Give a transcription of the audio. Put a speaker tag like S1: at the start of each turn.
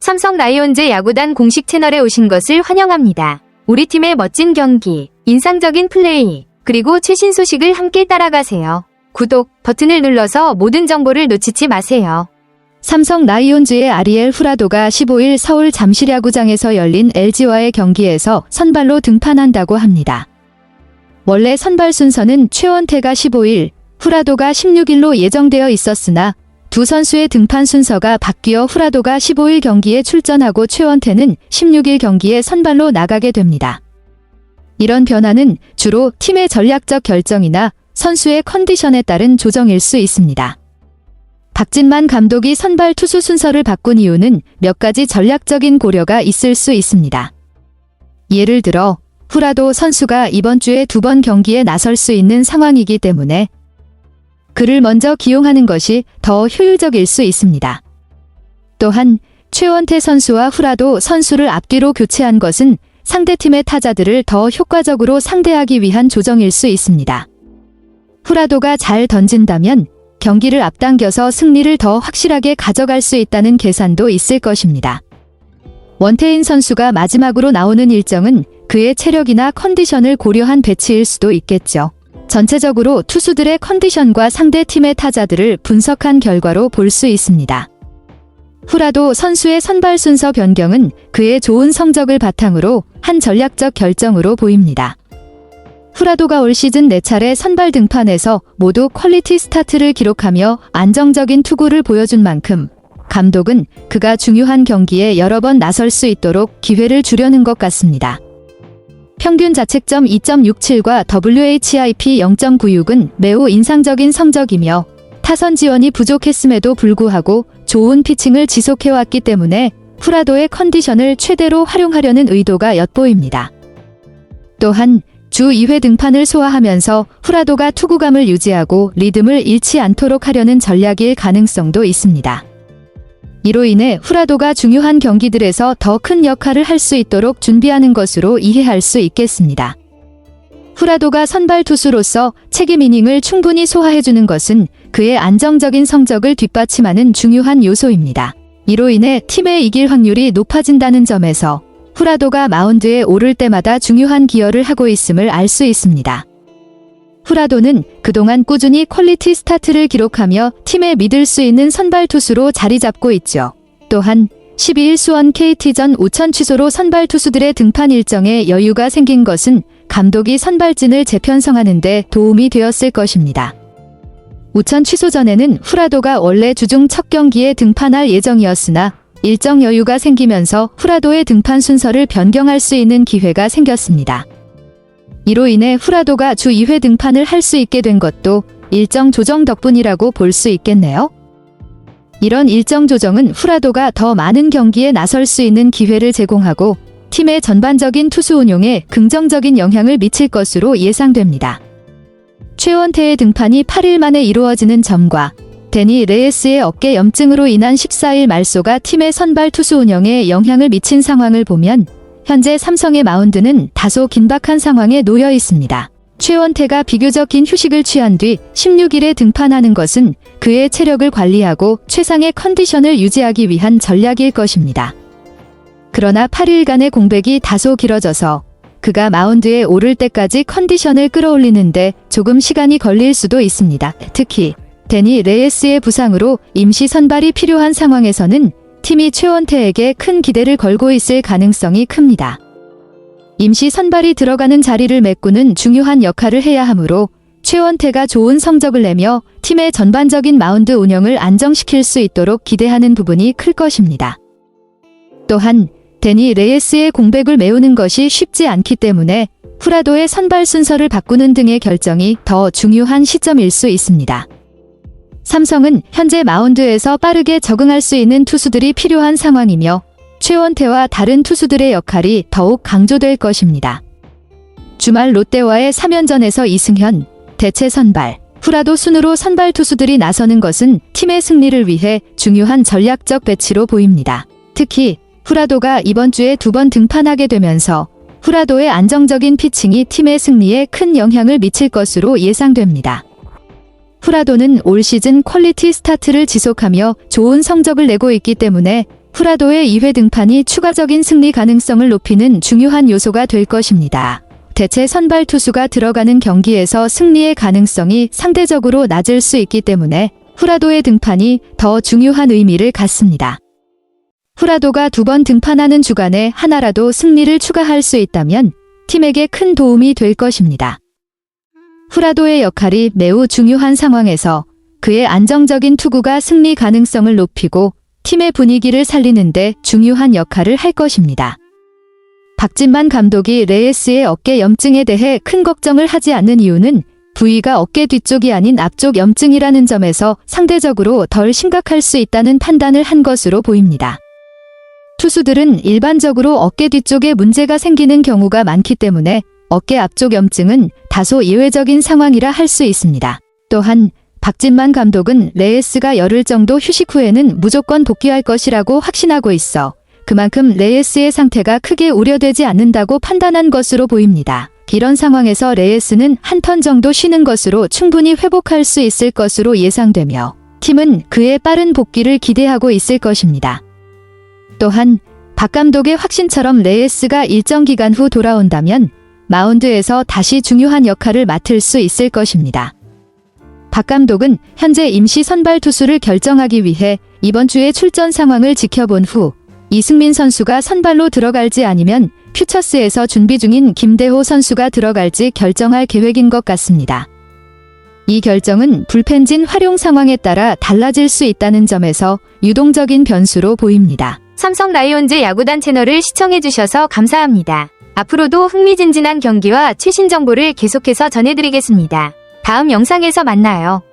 S1: 삼성 라이온즈 야구단 공식 채널에 오신 것을 환영합니다. 우리 팀의 멋진 경기, 인상적인 플레이, 그리고 최신 소식을 함께 따라가세요. 구독 버튼을 눌러서 모든 정보를 놓치지 마세요.
S2: 삼성 라이온즈의 아리엘 후라도가 15일 서울 잠실야구장에서 열린 LG와의 경기에서 선발로 등판한다고 합니다. 원래 선발 순서는 최원태가 15일, 후라도가 16일로 예정되어 있었으나 두 선수의 등판 순서가 바뀌어 후라도가 15일 경기에 출전하고 최원태는 16일 경기에 선발로 나가게 됩니다. 이런 변화는 주로 팀의 전략적 결정이나 선수의 컨디션에 따른 조정일 수 있습니다. 박진만 감독이 선발 투수 순서를 바꾼 이유는 몇 가지 전략적인 고려가 있을 수 있습니다. 예를 들어 후라도 선수가 이번 주에 2번 경기에 나설 수 있는 상황이기 때문에 그를 먼저 기용하는 것이 더 효율적일 수 있습니다. 또한 최원태 선수와 후라도 선수를 앞뒤로 교체한 것은 상대팀의 타자들을 더 효과적으로 상대하기 위한 조정일 수 있습니다. 후라도가 잘 던진다면 경기를 앞당겨서 승리를 더 확실하게 가져갈 수 있다는 계산도 있을 것입니다. 원태인 선수가 마지막으로 나오는 일정은 그의 체력이나 컨디션을 고려한 배치일 수도 있겠죠. 전체적으로 투수들의 컨디션과 상대팀의 타자들을 분석한 결과로 볼 수 있습니다. 후라도 선수의 선발 순서 변경은 그의 좋은 성적을 바탕으로 한 전략적 결정으로 보입니다. 후라도가 올 시즌 4차례 선발 등판에서 모두 퀄리티 스타트를 기록하며 안정적인 투구를 보여준 만큼 감독은 그가 중요한 경기에 여러 번 나설 수 있도록 기회를 주려는 것 같습니다. 평균 자책점 2.67과 WHIP 0.96은 매우 인상적인 성적이며 타선 지원이 부족했음에도 불구하고 좋은 피칭을 지속해왔기 때문에 후라도의 컨디션을 최대로 활용하려는 의도가 엿보입니다. 또한 주 2회 등판을 소화하면서 후라도가 투구감을 유지하고 리듬을 잃지 않도록 하려는 전략일 가능성도 있습니다. 이로 인해 후라도가 중요한 경기들에서 더 큰 역할을 할 수 있도록 준비하는 것으로 이해할 수 있겠습니다. 후라도가 선발 투수로서 책임 이닝을 충분히 소화해주는 것은 그의 안정적인 성적을 뒷받침하는 중요한 요소입니다. 이로 인해 팀의 이길 확률이 높아진다는 점에서 후라도가 마운드에 오를 때마다 중요한 기여를 하고 있음을 알 수 있습니다. 후라도는 그동안 꾸준히 퀄리티 스타트를 기록하며 팀에 믿을 수 있는 선발 투수로 자리 잡고 있죠. 또한 12일 수원 KT전 우천 취소로 선발 투수들의 등판 일정에 여유가 생긴 것은 감독이 선발진을 재편성하는 데 도움이 되었을 것입니다. 우천 취소 전에는 후라도가 원래 주중 첫 경기에 등판할 예정이었으나 일정 여유가 생기면서 후라도의 등판 순서를 변경할 수 있는 기회가 생겼습니다. 이로 인해 후라도가 주 2회 등판을 할 수 있게 된 것도 일정 조정 덕분이라고 볼 수 있겠네요. 이런 일정 조정은 후라도가 더 많은 경기에 나설 수 있는 기회를 제공하고 팀의 전반적인 투수 운용에 긍정적인 영향을 미칠 것으로 예상됩니다. 최원태의 등판이 8일 만에 이루어지는 점과 데니 레이스의 어깨 염증으로 인한 14일 말소가 팀의 선발 투수 운영에 영향을 미친 상황을 보면 현재 삼성의 마운드는 다소 긴박한 상황에 놓여 있습니다. 최원태가 비교적 긴 휴식을 취한 뒤 16일에 등판하는 것은 그의 체력을 관리하고 최상의 컨디션을 유지하기 위한 전략일 것입니다. 그러나 8일간의 공백이 다소 길어져서 그가 마운드에 오를 때까지 컨디션을 끌어올리는데 조금 시간이 걸릴 수도 있습니다. 특히 데니 레이스의 부상으로 임시 선발이 필요한 상황에서는 팀이 최원태에게 큰 기대를 걸고 있을 가능성이 큽니다. 임시 선발이 들어가는 자리를 메꾸는 중요한 역할을 해야 하므로 최원태가 좋은 성적을 내며 팀의 전반적인 마운드 운영을 안정시킬 수 있도록 기대하는 부분이 클 것입니다. 또한 데니 레이스의 공백을 메우는 것이 쉽지 않기 때문에 후라도의 선발 순서를 바꾸는 등의 결정이 더 중요한 시점일 수 있습니다. 삼성은 현재 마운드에서 빠르게 적응할 수 있는 투수들이 필요한 상황이며 최원태와 다른 투수들의 역할이 더욱 강조될 것입니다. 주말 롯데와의 3연전에서 이승현, 대체 선발, 후라도 순으로 선발 투수들이 나서는 것은 팀의 승리를 위해 중요한 전략적 배치로 보입니다. 특히 후라도가 이번 주에 2번 등판하게 되면서 후라도의 안정적인 피칭이 팀의 승리에 큰 영향을 미칠 것으로 예상됩니다. 후라도는 올 시즌 퀄리티 스타트를 지속하며 좋은 성적을 내고 있기 때문에 후라도의 2회 등판이 추가적인 승리 가능성을 높이는 중요한 요소가 될 것입니다. 대체 선발 투수가 들어가는 경기에서 승리의 가능성이 상대적으로 낮을 수 있기 때문에 후라도의 등판이 더 중요한 의미를 갖습니다. 후라도가 2번 등판하는 주간에 하나라도 승리를 추가할 수 있다면 팀에게 큰 도움이 될 것입니다. 후라도의 역할이 매우 중요한 상황에서 그의 안정적인 투구가 승리 가능성을 높이고 팀의 분위기를 살리는데 중요한 역할을 할 것입니다. 박진만 감독이 레예스의 어깨 염증에 대해 큰 걱정을 하지 않는 이유는 부위가 어깨 뒤쪽이 아닌 앞쪽 염증이라는 점에서 상대적으로 덜 심각할 수 있다는 판단을 한 것으로 보입니다. 투수들은 일반적으로 어깨 뒤쪽에 문제가 생기는 경우가 많기 때문에 어깨 앞쪽 염증은 다소 예외적인 상황이라 할 수 있습니다. 또한 박진만 감독은 레예스가 열흘 정도 휴식 후에는 무조건 복귀할 것이라고 확신하고 있어 그만큼 레예스의 상태가 크게 우려되지 않는다고 판단한 것으로 보입니다. 이런 상황에서 레예스는 한 턴 정도 쉬는 것으로 충분히 회복할 수 있을 것으로 예상되며 팀은 그의 빠른 복귀를 기대하고 있을 것입니다. 또한 박 감독의 확신처럼 레예스가 일정 기간 후 돌아온다면 마운드에서 다시 중요한 역할을 맡을 수 있을 것입니다. 박 감독은 현재 임시 선발 투수를 결정하기 위해 이번 주의 출전 상황을 지켜본 후 이승민 선수가 선발로 들어갈지 아니면 퓨처스에서 준비 중인 김대호 선수가 들어갈지 결정할 계획인 것 같습니다. 이 결정은 불펜진 활용 상황에 따라 달라질 수 있다는 점에서 유동적인 변수로 보입니다.
S1: 삼성 라이온즈 야구단 채널을 시청해주셔서 감사합니다. 앞으로도 흥미진진한 경기와 최신 정보를 계속해서 전해드리겠습니다. 다음 영상에서 만나요.